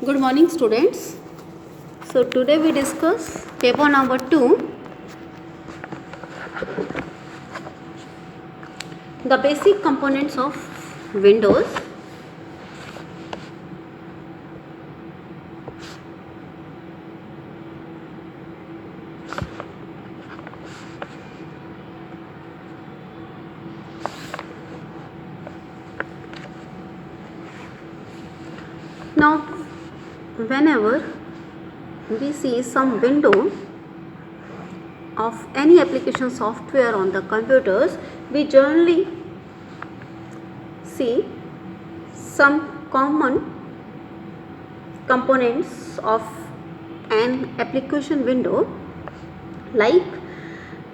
Good morning, students. So today we discuss paper number 2, the basic components of Windows. Now, whenever we see some window of any application software on the computers, we generally see some common components of an application window, like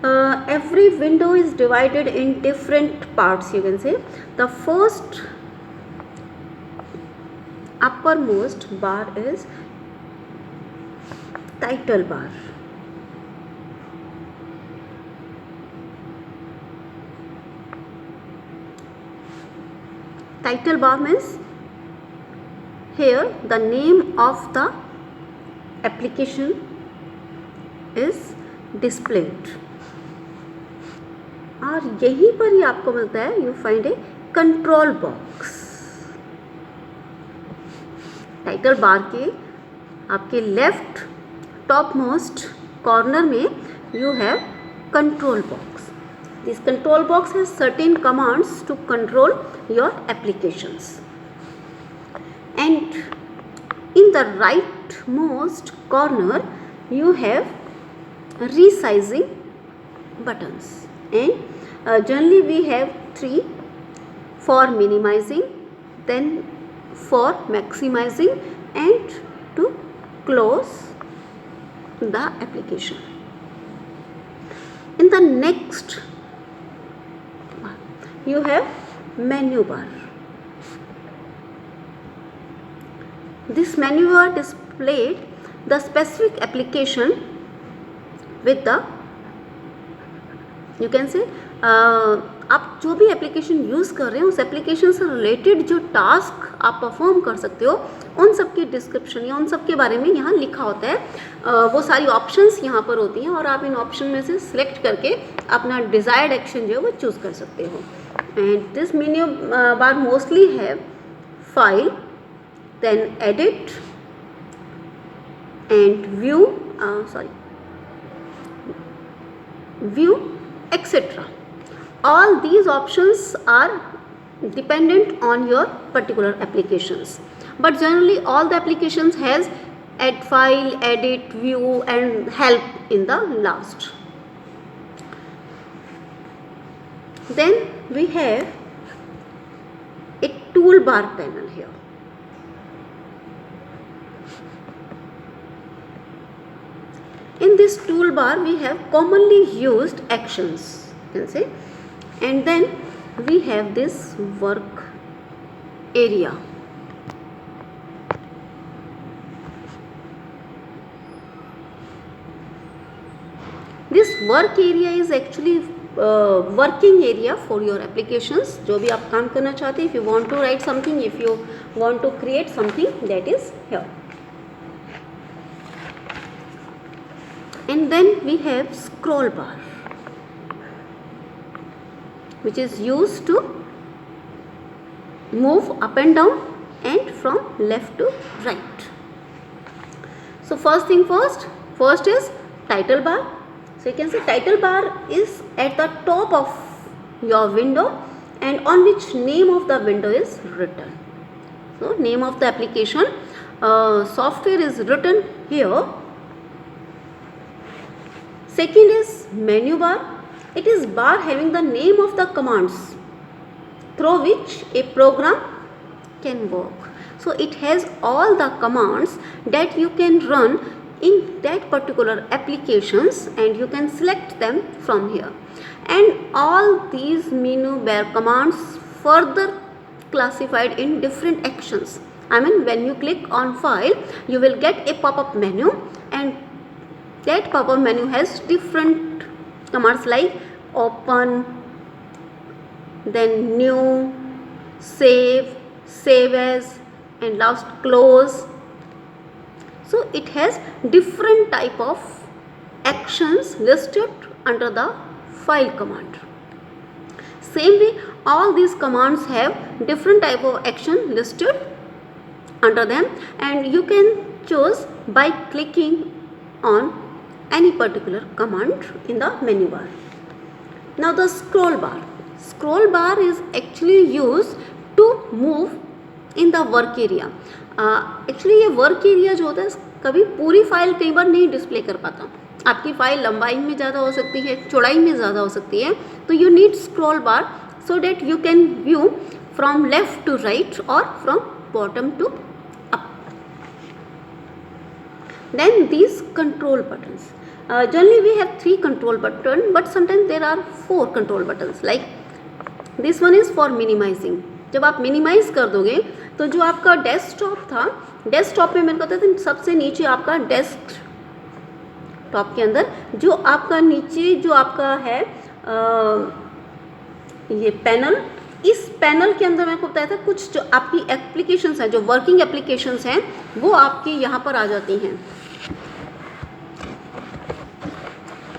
every window is divided in different parts. You can say the first uppermost bar is title bar. Title bar means here the name of the application is displayed, और यहीं पर ही आपको मिलता है you find a control box. Title bar के आपके left topmost corner में you have control box. This control box has certain commands to control your applications, and in the right most corner you have resizing buttons, and generally we have 3 for minimizing, then for maximizing, and to close the application. In the next you have menu bar. This menu bar displayed the specific application with the, you can say, आप जो भी application use कर रहे हैं उस application से related जो task आप परफॉर्म कर सकते हो उन सब की डिस्क्रिप्शन या उन सब के बारे में यहाँ लिखा होता है. वो सारी ऑप्शंस यहाँ पर होती हैं और आप इन ऑप्शन में से सिलेक्ट करके अपना डिज़ायर्ड एक्शन जो है वो चूज़ कर सकते हो. And this menu bar mostly have file, then edit and view, view, etc. All these options are dependent on your particular applications, but generally all the applications has add file, edit, view and help in the last. Then we have a toolbar panel here. In this toolbar we have commonly used actions, you can say, and then we have this work area. This work area is actually working area for your applications. जो भी आप काम करना चाहते हैं, if you want to write something, if you want to create something, that is here. And then we have scroll bar, which is used to move up and down and from left to right. So first thing first is title bar. So you can say title bar is at the top of your window and on which name of the window is written. So name of the application software is written here. Second is menu bar. It is bar having the name of the commands through which a program can work. So it has all the commands that you can run in that particular applications and you can select them from here. And all these menu bar commands further classified in different actions. I mean, when you click on file, you will get a pop-up menu, and that pop-up menu has different commands like open, then new, save, save as, and last close, So it has different type of actions listed under the file command. Same way, all these commands have different type of action listed under them, and you can choose by clicking on any particular command in the menu bar. Now the scroll bar. Scroll bar is actually used to move in the work area. Actually ये work area जो होता है कभी पूरी file कई बार नहीं display कर पाता. आपकी फाइल लंबाई में ज़्यादा हो सकती है, चौड़ाई में ज़्यादा हो सकती है, तो you need scroll bar so that you can view from left to right और from bottom to up. Then these control buttons. Generally we have 3 control button, but sometimes there are 4 control buttons. Like this one is for minimizing. जब आप minimise कर दोगे तो जो आपका desktop था, desktop में मैंने कहता था सबसे नीचे आपका डेस्कटॉप के अंदर जो आपका नीचे जो आपका है ये पैनल, इस पैनल के अंदर मैंने को बताया था कुछ जो आपकी एप्लीकेशंस हैं, जो वर्किंग एप्लीकेशंस हैं वो आपकी यहाँ पर आ जाती हैं.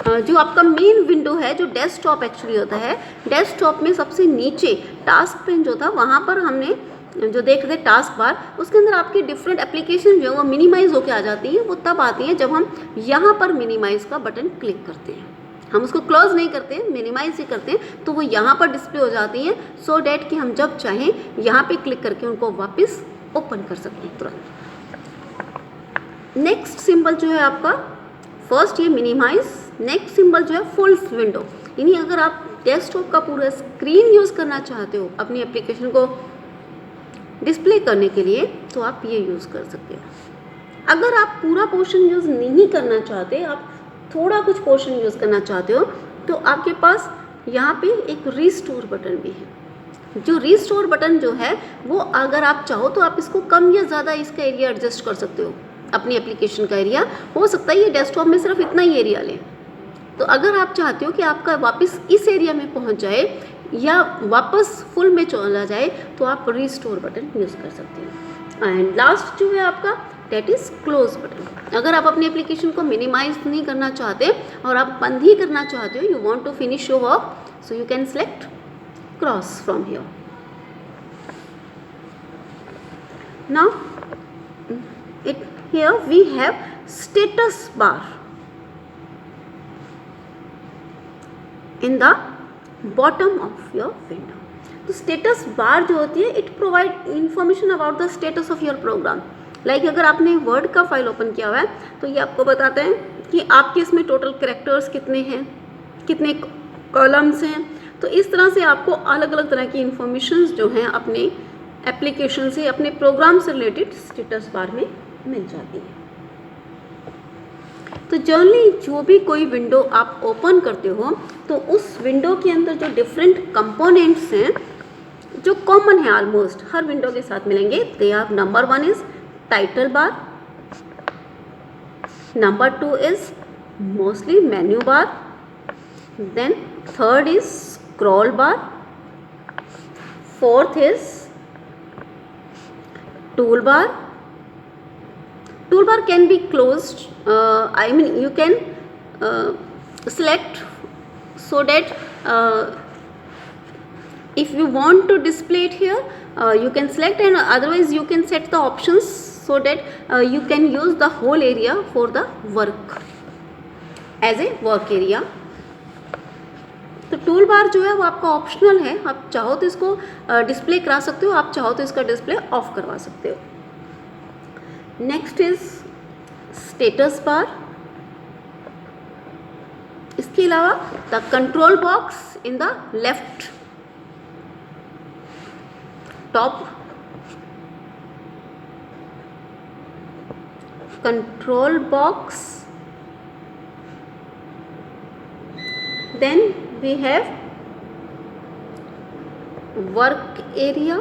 जो आपका मेन विंडो है, जो डेस्कटॉप एक्चुअली होता है, डेस्कटॉप में सबसे नीचे टास्क पेन जो था वहाँ पर हमने जो देख रहे थे टास्क बार, उसके अंदर आपकी डिफरेंट एप्लीकेशन जो है वो मिनिमाइज होके आ जाती हैं. वो तब आती हैं जब हम यहाँ पर मिनिमाइज का बटन क्लिक करते हैं. हम उसको क्लोज नहीं करते, मिनिमाइज ही करते हैं, तो वो यहाँ पर डिस्प्ले हो जाती हैं सो डैट कि हम जब चाहें यहाँ पे क्लिक करके उनको वापस ओपन कर सकते हैं तुरंत. नेक्स्ट सिंबल जो है आपका, फर्स्ट ये मिनिमाइज, नेक्स्ट सिंबल जो है फुल विंडो. यानी अगर आप डेस्कटॉप का पूरा स्क्रीन यूज़ करना चाहते हो अपनी एप्लीकेशन को डिस्प्ले करने के लिए तो आप ये यूज़ कर सकते हो. अगर आप पूरा पोर्शन यूज़ नहीं करना चाहते, आप थोड़ा कुछ पोर्शन यूज़ करना चाहते हो, तो आपके पास यहाँ पे एक रिस्टोर बटन भी है. जो रिस्टोर बटन जो है वो अगर आप चाहो तो आप इसको कम या ज़्यादा इसका एरिया एडजस्ट कर सकते हो. अपनी एप्लीकेशन का एरिया हो सकता है ये डेस्कटॉप में सिर्फ इतना ही एरिया ले, तो अगर आप चाहते हो कि आपका वापस इस एरिया में पहुंच जाए या वापस फुल में चला जाए तो आप रिस्टोर बटन यूज़ कर सकते हो. एंड लास्ट जो है आपका डेट इज़ क्लोज बटन. अगर आप अपनी एप्लीकेशन को मिनिमाइज नहीं करना चाहते और आप बंद ही करना चाहते हो, you want to finish your work, so you can select cross from here. Now it here we have status bar in the bottom of your window. तो स्टेटस बार जो होती है it provide information about the status of your program. Like अगर आपने word का file open किया हुआ है तो ये आपको बताते हैं कि आपके इसमें टोटल कैरेक्टर्स कितने हैं, कितने कॉलम्स हैं. तो इस तरह से आपको अलग अलग तरह की इंफॉर्मेशंस जो हैं अपने एप्लीकेशन से, अपने प्रोग्राम से रिलेटेड स्टेटस बार में मिल जाती है. तो जनरली जो भी कोई विंडो आप ओपन करते हो तो उस विंडो के अंदर जो डिफरेंट कंपोनेंट्स हैं जो कॉमन है ऑलमोस्ट हर विंडो के साथ मिलेंगे. They are number 1 is title bar, number 2 is mostly menu bar, then third is scroll bar, fourth is toolbar. Toolbar can be closed. I mean you can select so that if you want to display it here you can select, and otherwise you can set the options so that you can use the whole area for the work as a work area. तो tool bar जो है वो आपका optional है. आप चाहो तो इसको डिस्प्ले करा सकते हो, आप चाहो तो इसका डिस्प्ले ऑफ करवा सकते हो. Next is status bar. इसके अलावा the control box in the left top, control box, then we have work area.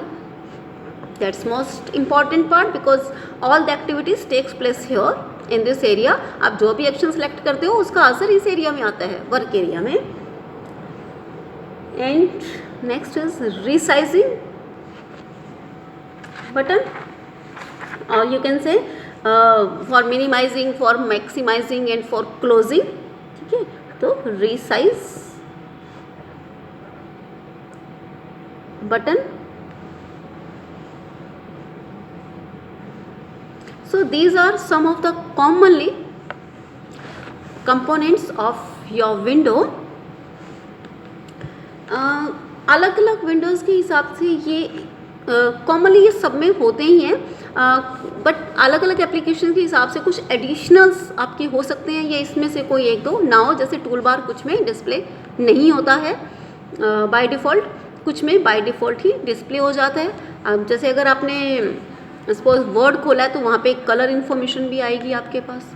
That's most important part because all the activities takes place here in this area. आप जो भी action select करते हो उसका असर इस एरिया में आता है, वर्क एरिया में. And next is resizing button, और you can say for minimizing, for maximizing and for closing, ठीक है। तो resize button. So these are some of the commonly components of your window. अलग अलग विंडोज़ के हिसाब से ये कॉमनली ये सब में होते ही हैं, बट अलग अलग एप्लीकेशन के हिसाब से कुछ एडिशनल्स आपके हो सकते हैं, या इसमें से कोई एक दो ना हो। जैसे टूल बार कुछ में डिस्प्ले नहीं होता है बाय डिफ़ॉल्ट, कुछ में बाय डिफ़ॉल्ट ही डिस्प्ले हो जाता है। अब जैसे अगर आपने सपोज वर्ड खोला है तो वहाँ पे कलर इन्फॉर्मेशन भी आएगी आपके पास।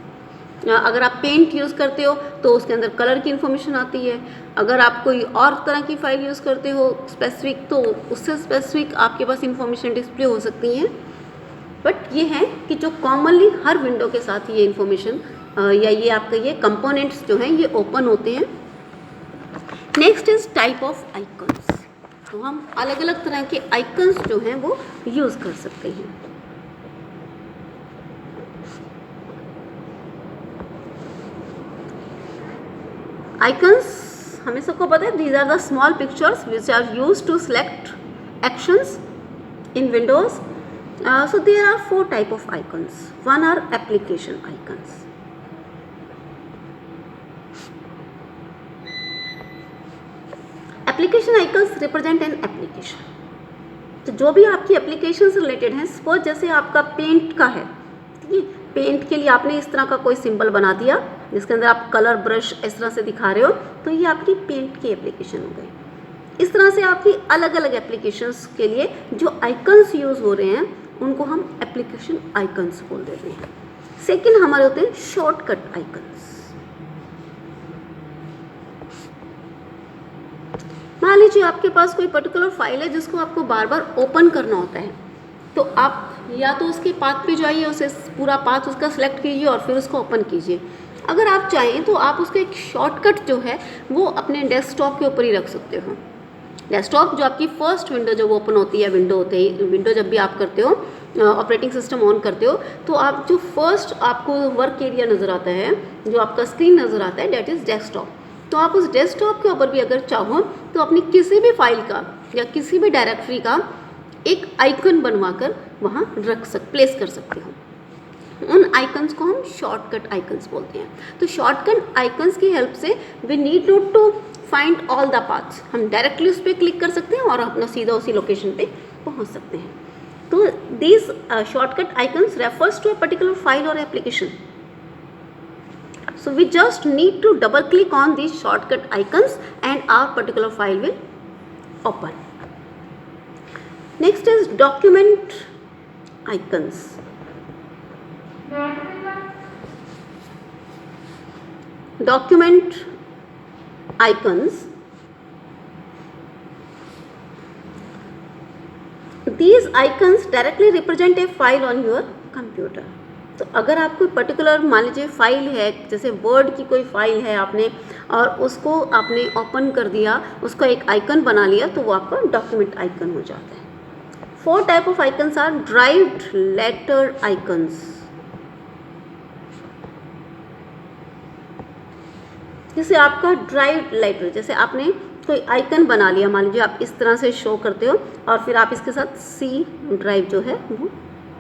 अगर आप पेंट यूज़ करते हो तो उसके अंदर कलर की इन्फॉर्मेशन आती है। अगर आप कोई और तरह की फ़ाइल यूज़ करते हो स्पेसिफिक, तो उससे स्पेसिफिक आपके पास इन्फॉर्मेशन डिस्प्ले हो सकती हैं। बट ये है कि जो कॉमनली हर विंडो के साथ ये इन्फॉर्मेशन या ये आपका ये कंपोनेंट्स जो हैं ये ओपन होते हैं। Next is type of icons. तो हम अलग अलग तरह के आइकन्स जो हैं वो यूज़ कर सकते हैं। आइकन्स हमें सबको पता है, these are the small pictures which are used to select actions in Windows. So there are 4 type of icons. One are application icons. Application icons represent an application. तो जो भी आपकी एप्लीकेशन से रिलेटेड है, सपोज जैसे आपका paint का है, ठीक है, पेंट के लिए आपने इस तरह का कोई सिंबल बना दिया जिसके अंदर आप कलर ब्रश इस तरह से दिखा रहे हो, तो ये आपकी पेंट की एप्लीकेशन हो गई। इस तरह से आपकी अलग अलग एप्लीकेशंस के लिए जो आइकन्स यूज़ हो रहे हैं उनको हम एप्लीकेशन आइकन्स बोल देते हैं। सेकेंड हमारे होते हैं शॉर्टकट आइकन्स। मान लीजिए आपके पास कोई पर्टिकुलर फाइल है जिसको आपको बार बार ओपन करना होता है, तो आप या तो उसके पाथ पे जाइए, उसे पूरा पाथ उसका सिलेक्ट कीजिए और फिर उसको ओपन कीजिए। अगर आप चाहें तो आप उसका एक शॉर्टकट जो है वो अपने डेस्कटॉप के ऊपर ही रख सकते हो। डेस्कटॉप जो आपकी फर्स्ट विंडो जब ओपन होती है, विंडो जब भी आप करते हो, ऑपरेटिंग सिस्टम ऑन करते हो, तो आप जो फर्स्ट आपको वर्क एरिया नज़र आता है, जो आपका स्क्रीन नज़र आता है, डेट इज़ डेस्कटॉप। तो आप उस डेस्कटॉप के ऊपर भी अगर चाहो तो अपनी किसी भी फाइल का या किसी भी डायरेक्टरी का एक आइकन बनवाकर वहाँ प्लेस कर सकते हो। उन आइकन्स को हम शॉर्टकट आइकन्स बोलते हैं। तो शॉर्टकट आइकन्स की हेल्प से we need not to find all the paths, हम डायरेक्टली उस पर क्लिक कर सकते हैं और अपना सीधा उसी लोकेशन पे पहुँच सकते हैं। तो these shortcut icons refers to a particular file और application. So we just need to double click on these shortcut icons and our particular file will open. Next is document icons. Document icons. These icons directly represent a file on your computer. तो अगर आप कोई particular मान लीजिए file है, जैसे word की कोई फाइल है आपने, और उसको आपने ओपन कर दिया, उसका एक आइकन बना लिया, तो वो आपका डॉक्यूमेंट आइकन हो जाता है। 4 type of icons are drive letter icons. जैसे आपका ड्राइव्ड लेटर, जैसे आपने कोई आइकन बना लिया, मान लीजिए आप इस तरह से शो करते हो और फिर आप इसके साथ सी ड्राइव जो है वो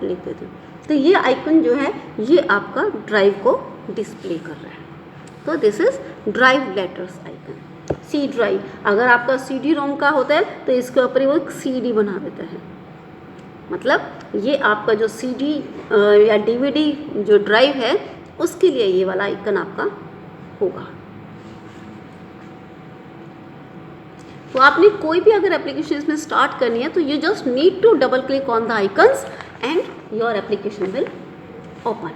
लिख देते हो, तो ये आइकन जो है ये आपका ड्राइव को डिस्प्ले कर रहा है। तो this is drive letters icon. C drive, अगर आपका CD रोम का होता है तो इसके ऊपर वो एक CD बना देता है, मतलब ये आपका जो CD या DVD जो ड्राइव है उसके लिए ये वाला आइकन आपका होगा। तो आपने कोई भी अगर एप्लीकेशन इसमें स्टार्ट करनी है तो you just need to double click on the icons and your application will open.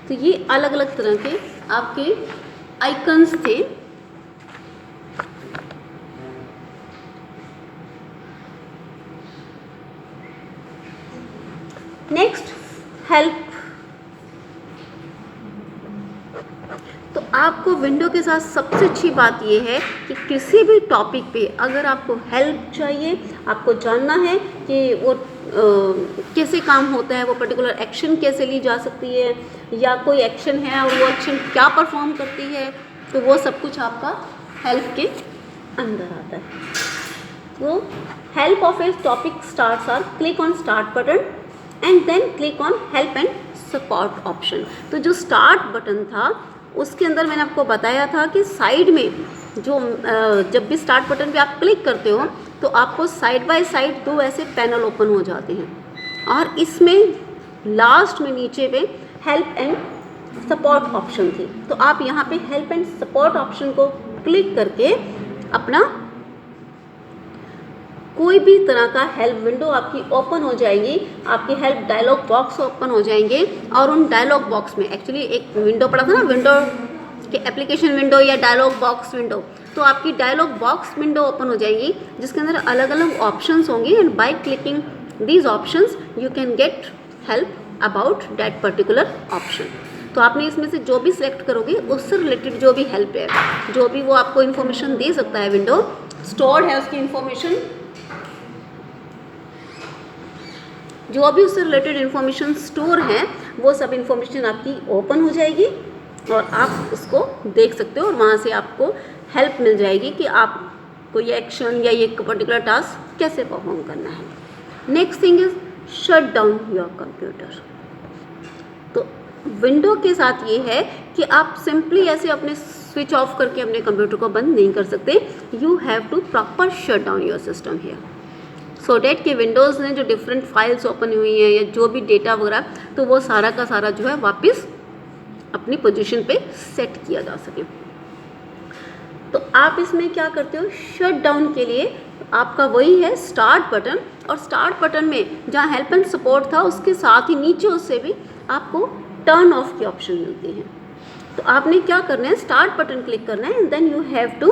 तो ये अलग अलग तरह के आपके आइकन्स थे। Next help. तो आपको विंडो के साथ सबसे अच्छी बात ये है कि किसी भी टॉपिक पे अगर आपको हेल्प चाहिए, आपको जानना है कि वो कैसे काम होता है, वो पर्टिकुलर एक्शन कैसे ली जा सकती है, या कोई एक्शन है और वो एक्शन क्या परफॉर्म करती है, तो वो सब कुछ आपका हेल्प के अंदर आता है। तो help of a topic starts are click on start button and then click on help and support option. तो जो स्टार्ट बटन था उसके अंदर मैंने आपको बताया था कि साइड में जो जब भी स्टार्ट बटन पे आप क्लिक करते हो तो आपको साइड बाय साइड दो ऐसे पैनल ओपन हो जाते हैं, और इसमें लास्ट में नीचे पे हेल्प एंड सपोर्ट ऑप्शन थी। तो आप यहाँ पे हेल्प एंड सपोर्ट ऑप्शन को क्लिक करके अपना कोई भी तरह का हेल्प विंडो आपकी ओपन हो जाएगी, आपकी हेल्प डायलॉग बॉक्स ओपन हो जाएंगे, और उन डायलॉग बॉक्स में एक्चुअली एक विंडो पड़ा था ना, विंडो के एप्लीकेशन विंडो या डायलॉग बॉक्स विंडो, तो आपकी डायलॉग बॉक्स विंडो ओपन हो जाएगी जिसके अंदर अलग अलग ऑप्शंस होंगे, and by clicking these options you can get help about that particular option. तो आपने इसमें से जो भी सिलेक्ट करोगे उससे रिलेटेड जो भी हेल्प है, जो भी वो आपको इन्फॉर्मेशन दे सकता है, विंडो स्टोर्ड है उसकी इन्फॉर्मेशन, जो भी उससे रिलेटेड इन्फॉर्मेशन स्टोर है वो सब इन्फॉर्मेशन आपकी ओपन हो जाएगी और आप उसको देख सकते हो, और वहाँ से आपको हेल्प मिल जाएगी कि आप कोई एक्शन या ये पर्टिकुलर टास्क कैसे परफॉर्म करना है। Next thing is shut down your computer. तो विंडो के साथ ये है कि आप सिंपली ऐसे अपने स्विच ऑफ करके अपने कंप्यूटर को बंद नहीं कर सकते, you have to proper shut down your system here, so that कि विंडोज़ में जो डिफरेंट फाइल्स ओपन हुई हैं या जो भी डेटा वगैरह, तो वो सारा का सारा जो है वापस अपनी पोजीशन पे सेट किया जा सके। तो आप इसमें क्या करते हो, शट डाउन के लिए आपका वही है स्टार्ट बटन, और स्टार्ट बटन में जहाँ हेल्प एंड सपोर्ट था उसके साथ ही नीचे उससे भी आपको टर्न ऑफ की ऑप्शन मिलती है। तो आपने क्या करना है, स्टार्ट बटन क्लिक करना है and then you have to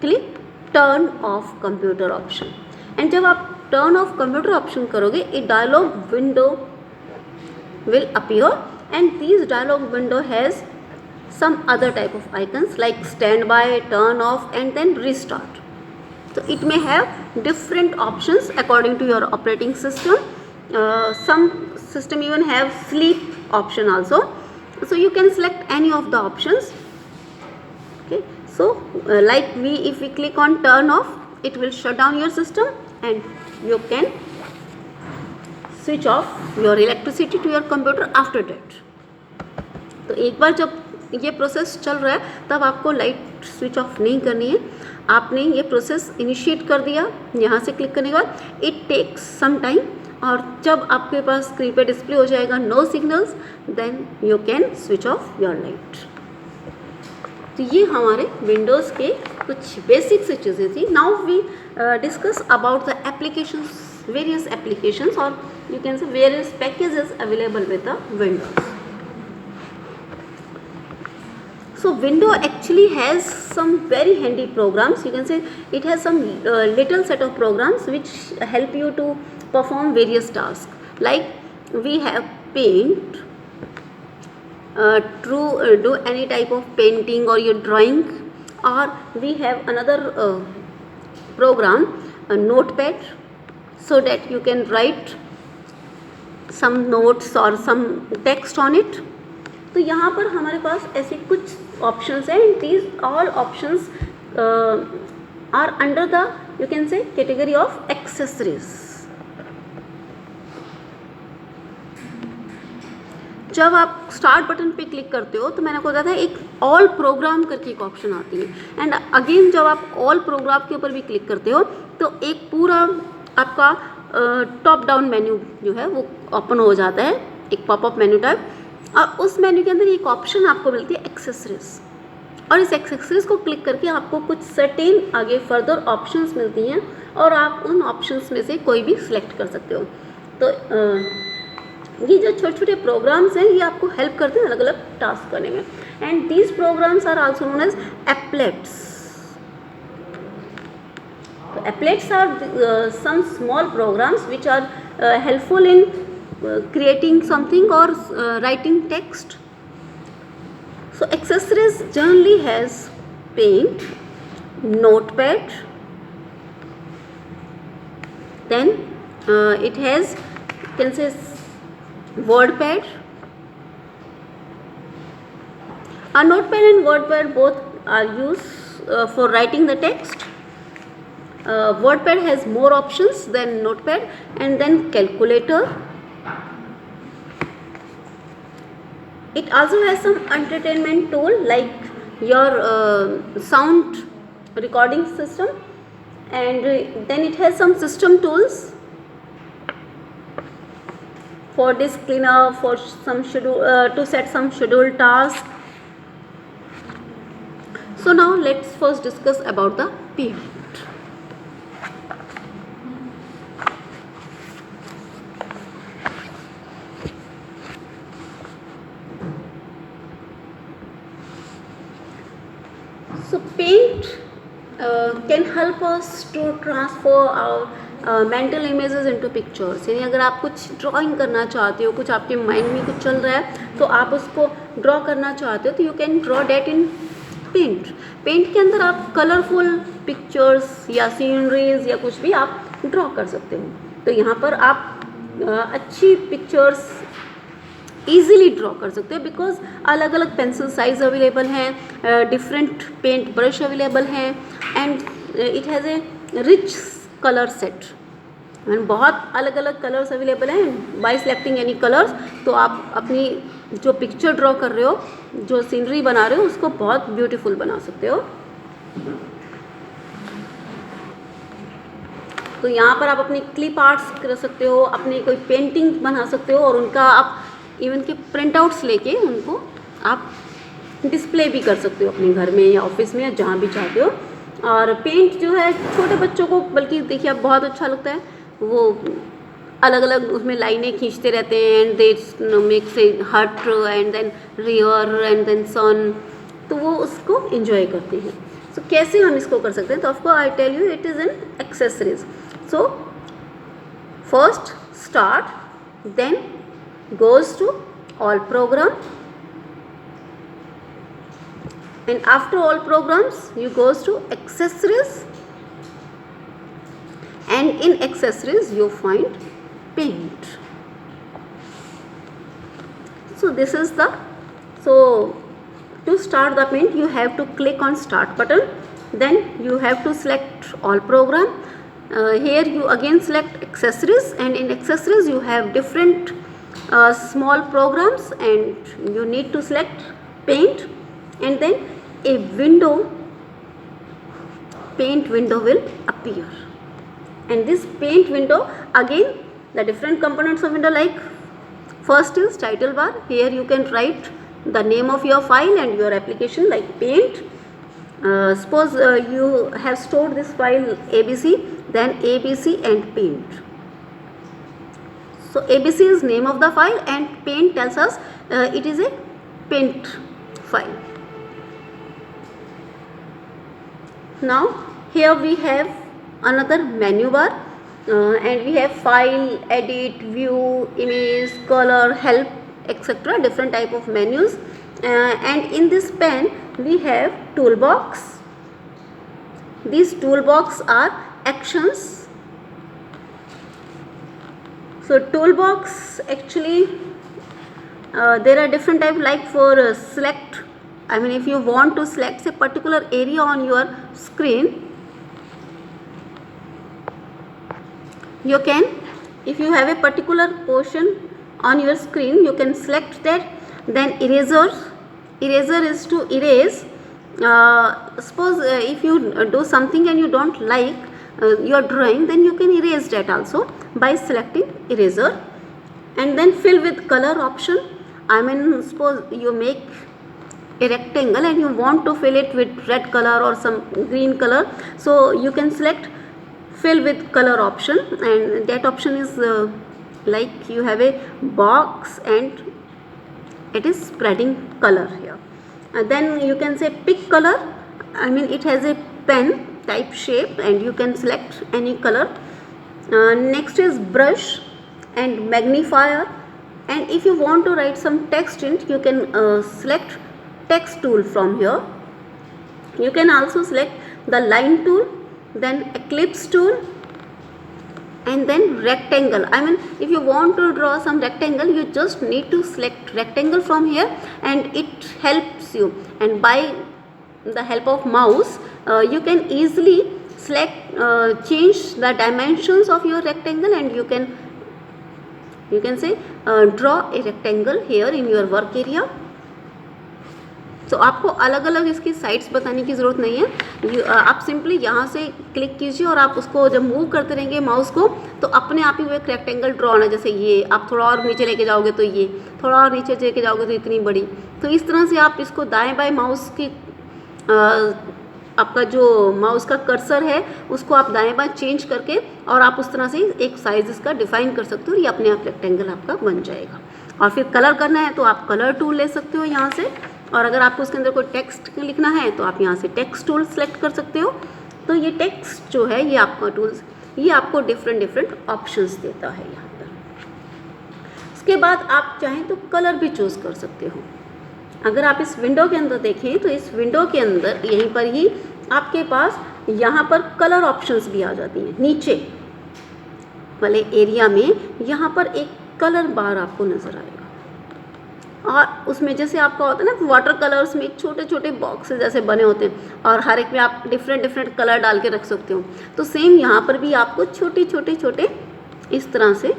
click turn off computer option, and जब आप टर्न ऑफ कंप्यूटर ऑप्शन करोगे a dialog window will appear, and these dialog window has some other type of icons like standby, turn off and then restart. So it may have different options according to your operating system. Some system even have sleep option also, so you can select any of the options. Okay, so like if we click on turn off, it will shut down your system and you can switch off your electricity to your computer after that. तो एक बार जब ये process चल रहा है तब आपको light switch off नहीं करनी है, आपने ये प्रोसेस इनिशिएट कर दिया यहाँ से क्लिक करने के बाद, इट टेक्स सम टाइम, और जब आपके पास स्क्रीन पे डिस्प्ले हो जाएगा no signals, then you can switch off your light. तो ये हमारे विंडोज़ के कुछ बेसिक से चीज़ें थी। Now we discuss about the applications, various applications, or you can say various packages available with the Windows. So window actually has some very handy programs. You can say it has some little set of programs which help you to perform various tasks, like we have paint to do any type of painting or your drawing, or we have another program, a notepad, so that you can write some notes or some text on it. तो यहाँ पर हमारे पास ऐसे कुछ options हैं, and these all options are under the you can say category of accessories. जब आप start button पे क्लिक करते हो तो मैंने आपको बताया था एक ऑल प्रोग्राम करके एक ऑप्शन आती है, एंड अगेन जब आप ऑल प्रोग्राम के ऊपर भी क्लिक करते हो तो एक पूरा आपका टॉप डाउन मेन्यू जो है वो ओपन हो जाता है, एक पॉपअप मेन्यू टाइप, और उस मेन्यू के अंदर एक ऑप्शन आपको मिलती है एक्सेसरीज, और इस एक्सेसरीज को क्लिक करके आपको कुछ सर्टेन आगे फर्दर ऑप्शंस मिलती हैं, और आप उन ऑप्शंस में से कोई भी सिलेक्ट कर सकते हो। तो ये जो छोटे छोटे प्रोग्राम्स हैं ये आपको हेल्प करते हैं अलग अलग टास्क करने में, and these programs are also known as applets. Applets are some small programs which are helpful in creating something or writing text. So accessories generally has paint, notepad, then it has, you can say, word pad. A notepad and word pad both are used for writing the text. Word pad has more options than notepad, and then calculator. It also has some entertainment tool like your sound recording system, and then it has some system tools for disk cleaner, for some schedule to set some scheduled tasks. So now let's first discuss about the paint. So paint can help us to transfer our mental images into pictures. यानी अगर आप कुछ drawing करना चाहते हो, कुछ आपके mind में कुछ चल रहा है तो आप उसको ड्रॉ करना चाहते हो, तो you can draw that in Paint. Paint के अंदर आप कलरफुल पिक्चर्स या सीनरीज या कुछ भी आप ड्रॉ कर सकते हो. तो यहाँ पर आप अच्छी पिक्चर्स ईजिली ड्रॉ कर सकते हो, बिकॉज अलग अलग पेंसिल साइज अवेलेबल हैं, डिफरेंट पेंट ब्रश अवेलेबल हैं, and it has a rich colour set. And बहुत अलग अलग कलर्स अवेलेबल हैं. बाय सिलेक्टिंग एनी कलर्स, तो आप अपनी जो पिक्चर ड्रॉ कर रहे हो, जो सीनरी बना रहे हो, उसको बहुत ब्यूटीफुल बना सकते हो. तो यहाँ पर आप अपनी क्लिप आर्ट्स कर सकते हो, अपनी कोई पेंटिंग बना सकते हो, और उनका आप इवन के प्रिंट आउट्स लेके उनको आप डिस्प्ले भी कर सकते हो अपने घर में या ऑफिस में या जहाँ भी चाहते हो. और पेंट जो है छोटे बच्चों को, बल्कि देखिए आप, बहुत अच्छा लगता है. वो अलग अलग उसमें लाइनें खींचते रहते हैं, and they makes a hut and then river and then sun, तो वो उसको एंजॉय करते हैं. सो कैसे हम इसको कर सकते हैं? तो of course I tell you, it is an accessories. So first start, then goes to all program, and after all programs you goes to accessories, and in accessories you find paint. So this is the, so to start the paint you have to click on start button, then you have to select all program. Here you again select accessories, and in accessories you have different small programs, and you need to select paint, and then a window, paint window will appear. And this paint window, again the different components of window, like first is title bar. Here you can write the name of your file and your application, like paint. Suppose you have stored this file ABC, then ABC and paint. So ABC is name of the file, and paint tells us it is a paint file. Now here we have another menu bar, and we have file, edit, view, image, color, help, etc. different type of menus. And in this pen we have toolbox. These toolbox are actions. So toolbox, actually there are different type, like for select, I mean if you want to select a particular area on your screen, you can, if you have a particular portion on your screen, you can select that. Then eraser is to erase. Suppose if you do something and you don't like your drawing, then you can erase that also by selecting eraser. And then fill with color option, I mean suppose you make a rectangle and you want to fill it with red color or some green color, so you can select fill with color option, and that option is like you have a box and it is spreading color here. And then you can say pick color, I mean it has a pen type shape and you can select any color. Next is brush and magnifier, and if you want to write some text in it, you can select text tool from here. You can also select the line tool, then ellipse tool, and then rectangle. I mean, if you want to draw some rectangle, you just need to select rectangle from here, and it helps you. And by the help of mouse, you can easily select, change the dimensions of your rectangle, and you can say draw a rectangle here in your work area. तो आपको अलग अलग इसकी sides बताने की ज़रूरत नहीं है, आप सिंपली यहाँ से क्लिक कीजिए और आप उसको जब मूव करते रहेंगे माउस को, तो अपने आप ही वो एक रेक्टेंगल ड्रॉ होना। जैसे ये आप थोड़ा और नीचे लेके जाओगे तो ये, थोड़ा और नीचे लेके जाओगे तो इतनी बड़ी। तो इस तरह से आप इसको दाएं बाएं माउस की आपका जो माउस का कर्सर है उसको आप दाएं बाएं चेंज करके और आप उस तरह से एक साइज इसका डिफाइन कर सकते हो, ये अपने आप रेक्टेंगल आपका बन जाएगा। और फिर कलर करना है तो आप कलर टूल ले सकते हो यहाँ से, और अगर आपको उसके अंदर कोई टेक्स्ट लिखना है तो आप यहाँ से टेक्स्ट टूल सेलेक्ट कर सकते हो। तो ये टेक्स्ट जो है, ये आपका टूल्स, ये आपको डिफरेंट ऑप्शंस देता है यहाँ पर। उसके बाद आप चाहें तो कलर भी चूज़ कर सकते हो। अगर आप इस विंडो के अंदर देखें तो इस विंडो के अंदर यहीं पर ही आपके पास यहाँ पर कलर ऑप्शंस भी आ जाती हैं। नीचे वाले एरिया में यहाँ पर एक कलर बार आपको नज़र आएगा, और उसमें जैसे आपका होता है ना वाटर कलर्स में छोटे छोटे बॉक्सेस जैसे बने होते हैं, और हर एक में आप डिफरेंट कलर डाल के रख सकते हो। तो सेम यहाँ पर भी आपको छोटे इस तरह से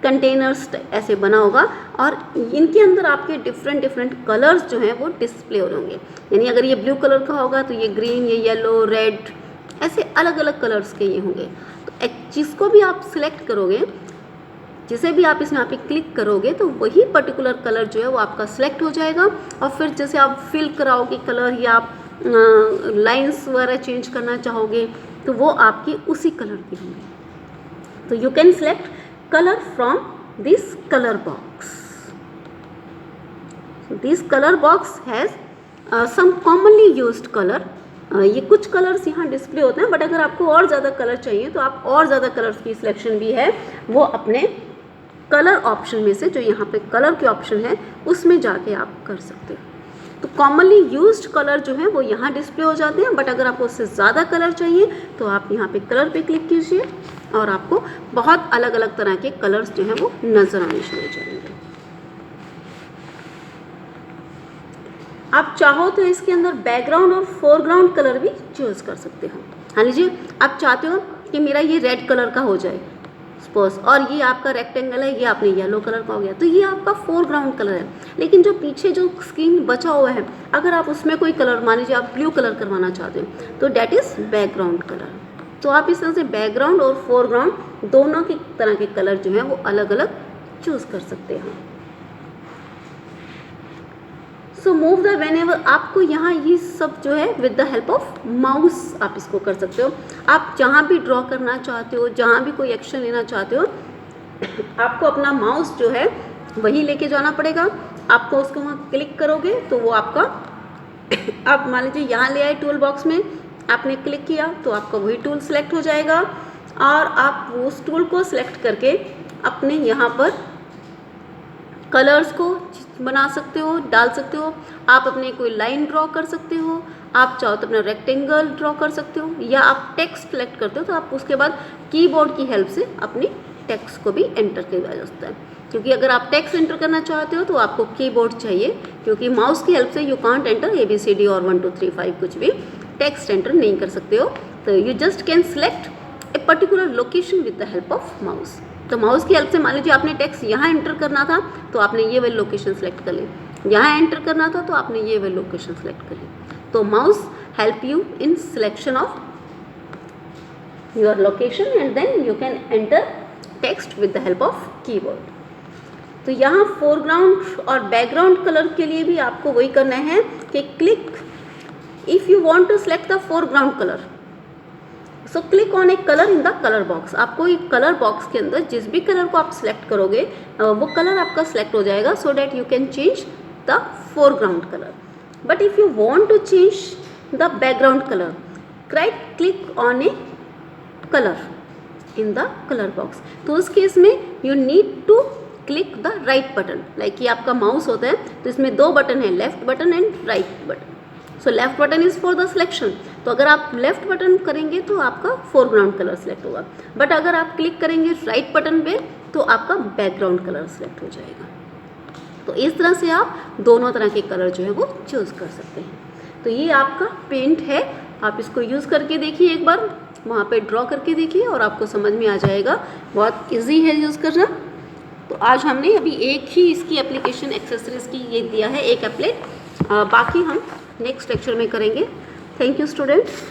कंटेनर्स ऐसे बना होगा, और इनके अंदर आपके डिफरेंट कलर्स जो हैं वो डिस्प्ले हो होंगे। यानी अगर ये ब्लू कलर का होगा तो ये ग्रीन, ये येलो, रेड, ऐसे अलग अलग कलर्स के ये होंगे। तो एक चीज़ को भी आप सिलेक्ट करोगे, जिसे भी आप इसमें यहाँ पे क्लिक करोगे तो वही पर्टिकुलर कलर जो है वो आपका सिलेक्ट हो जाएगा। और फिर जैसे आप फिल कराओगे कलर, या आप लाइंस वगैरह चेंज करना चाहोगे तो वो आपकी उसी कलर की होंगी। तो you can select color from this color box. So this color box has some commonly used color. ये कुछ कलर्स यहाँ डिस्प्ले होते हैं, बट अगर आपको और ज़्यादा कलर चाहिए तो आप और ज़्यादा कलर्स की सिलेक्शन भी है वो अपने कलर ऑप्शन में से, जो यहाँ पे कलर के ऑप्शन है उसमें जाके आप कर सकते हो। तो कॉमनली यूज्ड कलर जो है वो यहाँ डिस्प्ले हो जाते हैं, बट अगर आपको उससे ज़्यादा कलर चाहिए तो आप यहाँ पे कलर पे क्लिक कीजिए और आपको बहुत अलग अलग तरह के कलर्स जो हैं वो नज़र आने शुरू हो जाएंगे। आप चाहो तो इसके अंदर बैकग्राउंड और फोरग्राउंड कलर भी चूज़ कर सकते हो। हाँ लीजिए, आप चाहते हो कि मेरा ये रेड कलर का हो जाए सपोज, और ये आपका रेक्टेंगल है, ये आपने येलो कलर का हो गया, तो ये आपका फोरग्राउंड कलर है। लेकिन जो पीछे जो स्क्रीन बचा हुआ है, अगर आप उसमें कोई कलर, मान लीजिए आप ब्लू कलर करवाना चाहते हो तो डैट इज़ बैकग्राउंड कलर। तो आप इस तरह से बैकग्राउंड और फोरग्राउंड दोनों की तरह के कलर जो हैं वो अलग अलग चूज़ कर सकते हैं। सो मूव द व्हेनेवर, आपको यहाँ ये सब जो है with the help of mouse आप इसको कर सकते हो। आप जहाँ भी ड्रॉ करना चाहते हो, जहाँ भी कोई एक्शन लेना चाहते हो, आपको अपना माउस जो है वही लेके जाना पड़ेगा। आपको उसको वहाँ क्लिक करोगे तो वो आपका आप मान लीजिए यहाँ ले आए टूल बॉक्स में, आपने क्लिक किया तो आपका वही टूल सेलेक्ट हो जाएगा, और आप उस टूल को सिलेक्ट करके अपने यहाँ पर कलर्स को बना सकते हो, डाल सकते हो। आप अपने कोई लाइन ड्रॉ कर सकते हो, आप चाहो तो अपना रेक्टेंगल ड्रॉ कर सकते हो, या आप टेक्स्ट सेलेक्ट करते हो तो आप उसके बाद कीबोर्ड की हेल्प से अपनी टेक्स्ट को भी एंटर किया जा सकता है। क्योंकि अगर आप टेक्स्ट एंटर करना चाहते हो तो आपको कीबोर्ड चाहिए, क्योंकि माउस की हेल्प से यू कांट एंटर ABCD और 1 2 3 5 कुछ भी टेक्स्ट एंटर नहीं कर सकते हो। तो you just can select a particular location with the help of mouse. तो माउस की हेल्प से मान लीजिए आपने टेक्स्ट यहाँ एंटर करना था तो आपने ये वाली लोकेशन सेलेक्ट कर ली, यहाँ एंटर करना था तो आपने ये वाली लोकेशन सेलेक्ट कर ली। तो mouse help you in selection of your location and then you can enter text with the help of keyboard. तो यहाँ फोरग्राउंड और बैकग्राउंड कलर के लिए भी आपको वही करना है कि click if you want to select the foreground colour, so click on a colour in the colour box. आपको एक कलर बॉक्स के अंदर जिस भी कलर को आप सिलेक्ट करोगे वो कलर आपका सिलेक्ट हो जाएगा, so that you can change the foreground colour. But if you want to change the background colour, click on a colour in the colour box. तो उस केस में you need to click the right button, like ये आपका mouse होता है तो इसमें दो बटन है, left button and right button. So left button is for the selection. तो अगर आप लेफ्ट बटन करेंगे तो आपका फोरग्राउंड कलर सेलेक्ट होगा, बट अगर आप क्लिक करेंगे राइट बटन पे तो आपका बैकग्राउंड कलर सेलेक्ट हो जाएगा. तो इस तरह से आप दोनों तरह के कलर जो है वो चूज़ कर सकते हैं. तो ये आपका पेंट है, आप इसको यूज़ करके देखिए, एक बार वहाँ पे ड्रॉ करके देखिए और आपको समझ में आ जाएगा. बहुत इजी है यूज़ करना. तो आज हमने अभी एक ही इसकी एप्लीकेशन एक्सेसरीज की ये दिया है, एक एप्लेट. बाकी हम नेक्स्ट लेक्चर में करेंगे. Thank you students.